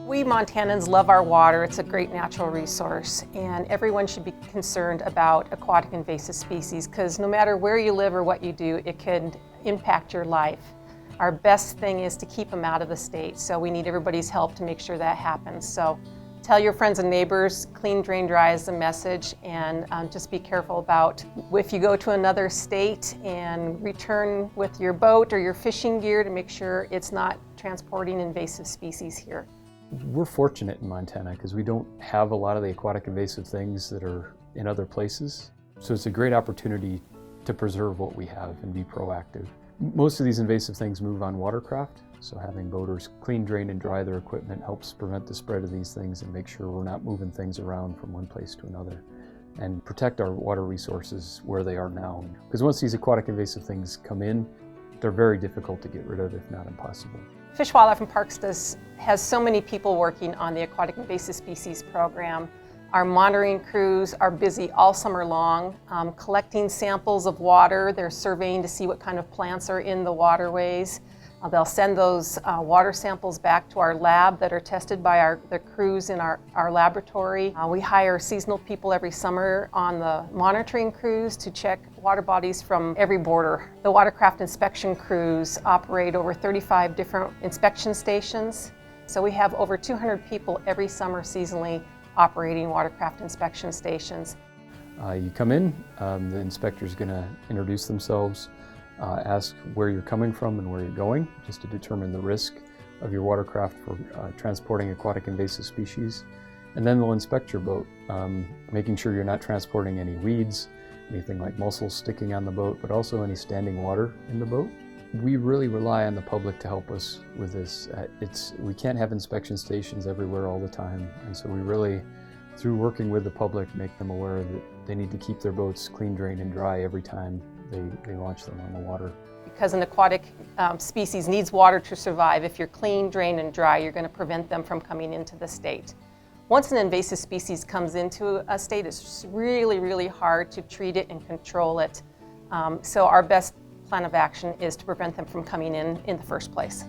We Montanans love our water. It's a great natural resource, and everyone should be concerned about aquatic invasive species because no matter where you live or what you do, it can impact your life. Our best thing is to keep them out of the state, so we need everybody's help to make sure that happens. So tell your friends and neighbors, clean, drain, dry is the message, and just be careful about if you go to another state and return with your boat or your fishing gear to make sure it's not transporting invasive species here. We're fortunate in Montana because we don't have a lot of the aquatic invasive things that are in other places. So it's a great opportunity to preserve what we have and be proactive. Most of these invasive things move on watercraft, so having boaters clean, drain, and dry their equipment helps prevent the spread of these things and make sure we're not moving things around from one place to another and protect our water resources where they are now. Because once these aquatic invasive things come in, they're very difficult to get rid of, if not impossible. Fish, Wildlife, and Parks has so many people working on the Aquatic Invasive Species program. Our monitoring crews are busy all summer long, collecting samples of water. They're surveying to see what kind of plants are in the waterways. They'll send those water samples back to our lab that are tested by the crews in our laboratory. We hire seasonal people every summer on the monitoring crews to check water bodies from every border. The watercraft inspection crews operate over 35 different inspection stations. So we have over 200 people every summer seasonally operating watercraft inspection stations. You come in, the inspector's going to introduce themselves, ask where you're coming from and where you're going, just to determine the risk of your watercraft for transporting aquatic invasive species. And then they'll inspect your boat, making sure you're not transporting any weeds, anything like mussels sticking on the boat, but also any standing water in the boat. We really rely on the public to help us with this. We can't have inspection stations everywhere all the time, and so we really, through working with the public, make them aware that they need to keep their boats clean, drain, and dry every time they launch them on the water. Because an aquatic species needs water to survive, if you're clean, drain, and dry, you're going to prevent them from coming into the state. Once an invasive species comes into a state, it's really, really hard to treat it and control it. So our best plan of action is to prevent them from coming in the first place.